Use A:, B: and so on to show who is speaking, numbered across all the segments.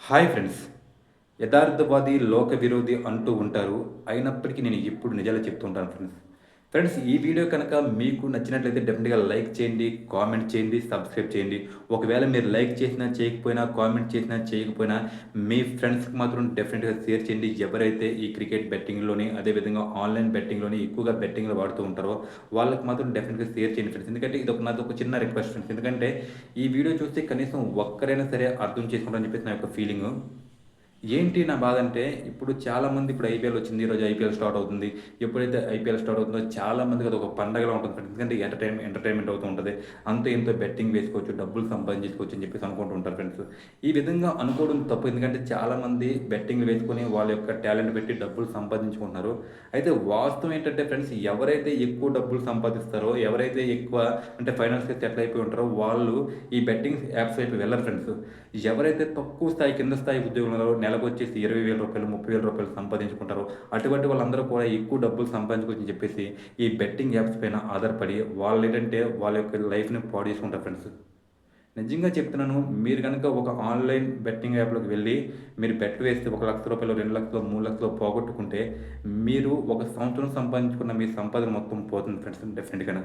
A: Hi friends. Yatharthavadi, లోక విరోధి అంటూ ఉంటారు. అయినప్పటికీ నేను ఎప్పుడు నిజాలే చెప్తూ ఉంటాను ఫ్రెండ్స్. ఫ్రెండ్స్, ఈ వీడియో కనుక మీకు నచ్చినట్లయితే డెఫినిట్‌గా లైక్ చేయండి, కామెంట్ చేయండి, సబ్స్క్రైబ్ చేయండి. ఒకవేళ మీరు లైక్ చేసినా, చేయకపోయినా, కామెంట్ చేసినా, చేయకపోయినా మీ ఫ్రెండ్స్‌కి మాత్రం డెఫినిట్‌గా షేర్ చేయండి. ఎవరైతే ఈ క్రికెట్ బెట్టింగ్‌లోని, అదేవిధంగా ఆన్‌లైన్ బెట్టింగ్‌లోని ఎక్కువగా బెట్టింగ్‌లు వాడుతూ ఉంటారో వాళ్ళకి మాత్రం డెఫినిట్‌గా షేర్ చేయండి ఫ్రెండ్స్. ఎందుకంటే నాదొక చిన్న రిక్వెస్ట్ ఫ్రెండ్స్. ఎందుకంటే ఈ వీడియో చూస్తే కనీసం ఒక్కరైనా సరే అర్థం చేసుకుంటారని చెప్పేసి నా యొక్క ఫీలింగు. ఏంటి నా బాధంటే, ఇప్పుడు చాలామంది ఇప్పుడు ఐపీఎల్ వచ్చింది. ఈరోజు ఐపీఎల్ స్టార్ట్ అవుతుంది. ఎప్పుడైతే ఐపీఎల్ స్టార్ట్ అవుతుందో చాలామందికి అదొక పండగలా ఉంటుంది ఫ్రెండ్స్. ఎందుకంటే ఎంటర్‌టైన్‌మెంట్ అవుతూ ఉంటది. అంతో ఇంతో బెట్టింగ్ వేసుకోవచ్చు, డబ్బులు సంపాదించేసుకోవచ్చు అని చెప్పేసి అనుకుంటూ ఉంటారు ఫ్రెండ్స్. ఈ విధంగా అనుకోవడం తప్పు. ఎందుకంటే చాలామంది బెట్టింగ్‌లు వేసుకొని వాళ్ళ యొక్క టాలెంట్ పెట్టి డబ్బులు సంపాదించుకుంటున్నారు. అయితే వాస్తవం ఏంటంటే ఫ్రెండ్స్, ఎవరైతే ఎక్కువ డబ్బులు సంపాదిస్తారో, ఎవరైతే ఎక్కువ అంటే ఫైనాన్షియల్‌గా సెటిల్ అయిపోయి ఉంటారో వాళ్ళు ఈ బెట్టింగ్ యాప్స్ వైపు వెళ్లరు ఫ్రెండ్స్. ఎవరైతే తక్కువ స్థాయి, కింద స్థాయి ఉద్యోగులున్నారో నెలకొచ్చేసి రూ. 20,000, రూ. 30,000 సంపాదించుకుంటారో, అటువంటి వాళ్ళందరూ కూడా ఎక్కువ డబ్బులు సంపాదించుకోవచ్చని చెప్పేసి ఈ బెట్టింగ్ యాప్స్ పైన ఆధారపడి వాళ్ళేంటంటే వాళ్ళ యొక్క లైఫ్‌ని పాడు చేసుకుంటారు ఫ్రెండ్స్. నిజంగా చెప్తున్నాను. మీరు గనక ఒక ఆన్‌లైన్ బెట్టింగ్ యాప్‌లోకి వెళ్లి మీరు బెట్ వేస్తే రూ. 1,00,000, 2,00,000, 3,00,000 పోగొట్టుకుంటే మీరు ఒక సంవత్సరం సంపాదించుకున్న మీ సంపాదన మొత్తం పోతుంది ఫ్రెండ్స్ డెఫినిట్‌గాను.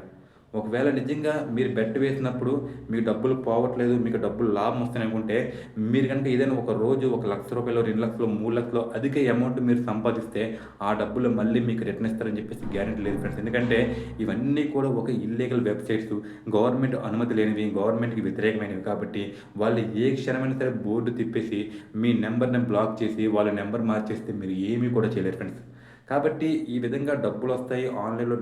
A: ఒకవేళ నిజంగా మీరు బెట్ వేసినప్పుడు మీకు డబ్బులు పోవట్లేదు, మీకు డబ్బులు లాభం వస్తున్నాయనుకుంటే, మీరు గనుక ఏదైనా ఒక రోజు ఒక రూ. 1,00,000, 2,00,000, 3,00,000 అధిక అమౌంట్ మీరు సంపాదిస్తే, ఆ డబ్బులు మళ్ళీ మీకు రిటర్న్ ఇస్తారని చెప్పేసి గ్యారంటీ లేదు ఫ్రెండ్స్. ఎందుకంటే ఇవన్నీ కూడా ఒక ఇల్లీగల్ వెబ్‌సైట్స్, గవర్నమెంట్ అనుమతి లేనివి, గవర్నమెంట్‌కి వ్యతిరేకమైనవి కాబట్టి, వాళ్ళు ఏ క్షణమైనా సరే బోర్డు తిప్పేసి, మీ నంబర్‌ని బ్లాక్ చేసి, వాళ్ళ నంబర్ మార్చేస్తే మీరు ఏమీ కూడా చేయలేరు ఫ్రెండ్స్. కాబట్టి ఈ విధంగా డబ్బులొస్తాయి. ఆన్‌లైన్‌లో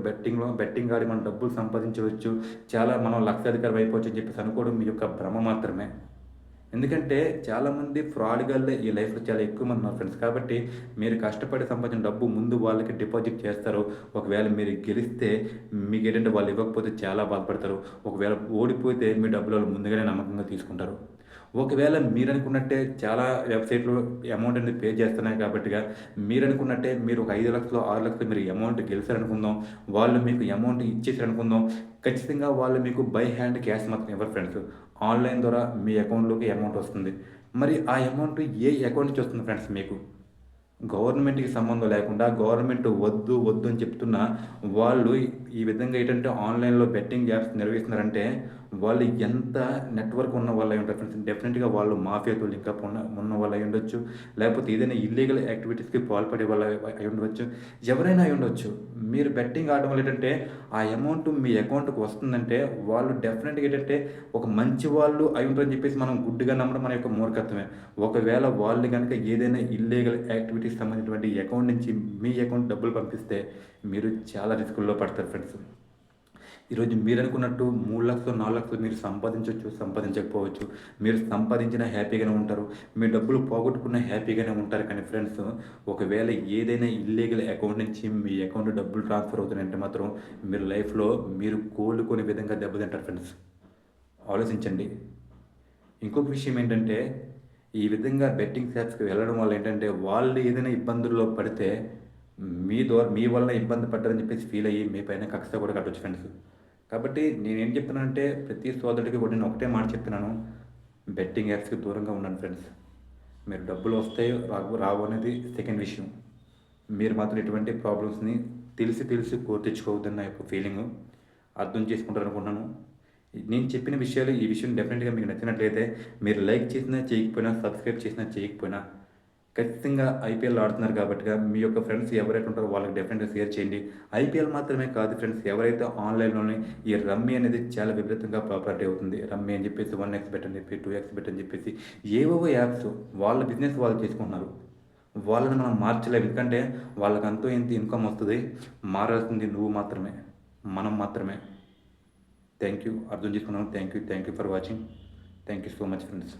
A: బెట్టింగ్ ఆడి మనం డబ్బులు సంపాదించవచ్చు. చాలా మనం లక్షాధికారులం అయిపోవచ్చు అని చెప్పేసి అనుకోవడం మీ యొక్క భ్రమ మాత్రమే. ఎందుకంటే చాలామంది ఫ్రాడ్‌గాళ్ళే ఈ లైఫ్‌లో చాలా ఎక్కువ మంది ఉన్నారు ఫ్రెండ్స్. కాబట్టి మీరు కష్టపడి సంపాదించిన డబ్బు ముందు వాళ్ళకి డిపాజిట్ చేస్తారు. ఒకవేళ మీరు గెలిస్తే మీకేంటంటే వాళ్ళు ఇవ్వకపోతే చాలా బాధపడతారు. ఒకవేళ ఓడిపోతే మీ డబ్బులు వాళ్ళు ముందుగానే నమ్మకంగా తీసుకుంటారు. ఒకవేళ మీరనుకున్నట్టే చాలా వెబ్‌సైట్‌లు అమౌంట్ అనేది పే చేస్తున్నాయి కాబట్టిగా మీరనుకున్నట్టే మీరు ఒక 5,00,000, 6,00,000 మీరు అమౌంట్ గెలిసారనుకుందాం. వాళ్ళు మీకు అమౌంట్ ఇచ్చేసారనుకుందాం. ఖచ్చితంగా వాళ్ళు మీకు బై హ్యాండ్ క్యాష్ మాత్రం ఇవ్వరు ఫ్రెండ్స్. ఆన్‌లైన్ ద్వారా మీ అకౌంట్‌లోకి అమౌంట్ వస్తుంది. మరి ఆ అమౌంట్ ఏ అకౌంట్ నుంచి వస్తుంది ఫ్రెండ్స్ మీకు? గవర్నమెంట్‌కి సంబంధం లేకుండా గవర్నమెంట్ వద్దు, వద్దు అని చెప్తున్నా వాళ్ళు ఈ విధంగా ఏంటంటే ఆన్‌లైన్‌లో బెట్టింగ్ యాప్స్ నిర్వహిస్తున్నారంటే వాళ్ళు ఎంత నెట్‌వర్క్ ఉన్న వాళ్ళై ఉంటారు ఫ్రెండ్స్. డెఫినిట్‌గా వాళ్ళు మాఫియాతో లింకప్ ఉన్న వాళ్ళై ఉండొచ్చు. లేకపోతే ఏదైనా ఇల్లీగల్ యాక్టివిటీస్‌కి పాల్పడే వాళ్ళు అయి ఉండవచ్చు. ఎవరైనా అయి ఉండొచ్చు. మీరు బెట్టింగ్ ఆడడం వల్ల ఏంటంటే ఆ అమౌంట్ మీ అకౌంట్‌కి వస్తుందంటే వాళ్ళు డెఫినిట్‌గా ఏంటంటే ఒక మంచి వాళ్ళు అయి ఉంటారని చెప్పేసి మనం గుడ్డిగా నమ్మడం మన యొక్క మూర్ఖత్వమే. ఒకవేళ వాళ్ళు గనుక ఏదైనా ఇల్లీగల్ యాక్టివిటీస్ సంబంధించినటువంటి అకౌంట్ నుంచి మీ అకౌంట్ డబ్బులు పంపిస్తే మీరు చాలా రిస్కుల్లో పడతారు ఫ్రెండ్స్. ఈరోజు మీరనుకున్నట్టు 3,00,000, 4,00,000 మీరు సంపాదించొచ్చు, సంపాదించకపోవచ్చు. మీరు సంపాదించినా హ్యాపీగానే ఉంటారు. మీ డబ్బులు పోగొట్టుకున్నా హ్యాపీగానే ఉంటారు. కానీ ఫ్రెండ్స్, ఒకవేళ ఏదైనా ఇల్లీగల్ అకౌంట్ నుంచి మీ అకౌంట్ డబ్బులు ట్రాన్స్‌ఫర్ అవుతున్నాయంటే మాత్రం మీరు లైఫ్‌లో మీరు కోలుకునే విధంగా దెబ్బతింటారు ఫ్రెండ్స్. ఆలోచించండి. ఇంకొక విషయం ఏంటంటే, ఈ విధంగా బెట్టింగ్ యాప్స్‌కి వెళ్ళడం వల్ల ఏంటంటే, వాళ్ళు ఏదైనా ఇబ్బందుల్లో పడితే, మీ వల్ల ఇబ్బంది పడ్డారని చెప్పేసి ఫీల్ అయ్యి, మీ పైన కక్ష కూడా కట్టొచ్చు ఫ్రెండ్స్. కాబట్టి నేనేం చెప్తున్నానంటే, ప్రతి సోదరుడికి కూడా నేను ఒకటే మాట చెప్తున్నాను. బెట్టింగ్ యాప్స్‌కి దూరంగా ఉండండి ఫ్రెండ్స్. మీరు డబ్బులు వస్తాయో, రావో అనేది సెకండ్ విషయం. మీరు మాత్రం ఎటువంటి ప్రాబ్లమ్స్‌ని తెలిసి తెచ్చుకోవద్దని నా యొక్క ఫీలింగు. అర్థం చేసుకుంటారనుకుంటున్నాను. నేను చెప్పిన విషయాలు ఈ విషయం డెఫినిట్‌గా మీకు నచ్చినట్లయితే మీరు లైక్ చేసినా, చేయకపోయినా, సబ్స్క్రైబ్ చేసినా, చేయకపోయినా ఖచ్చితంగా ఐపీఎల్ ఆడుతున్నారు కాబట్టిగా మీ యొక్క ఫ్రెండ్స్ ఎవరైతే ఉంటారో వాళ్ళకి డెఫినెట్‌గా షేర్ చేయండి. ఐపీఎల్ మాత్రమే కాదు ఫ్రెండ్స్, ఎవరైతే ఆన్‌లైన్‌లోనే ఈ రమ్మీ అనేది చాలా విపరీతంగా పాపులారిటీ అవుతుంది. రమ్మీ అని చెప్పేసి 1x బెట్ అని చెప్పి, 2x బెట్ అని చెప్పేసి ఏవేవో యాప్స్ వాళ్ళ బిజినెస్ వాళ్ళు చేసుకుంటున్నారు. వాళ్ళని మనం మార్చలేము. ఎందుకంటే వాళ్ళకి అంతో ఇంతో ఇన్‌కమ్ వస్తది. మారాల్సింది నువ్వు మాత్రమే. మనం మాత్రమే. Thank you. అర్థం చేసుకున్నాను. Thank you for watching. Thank you so much friends.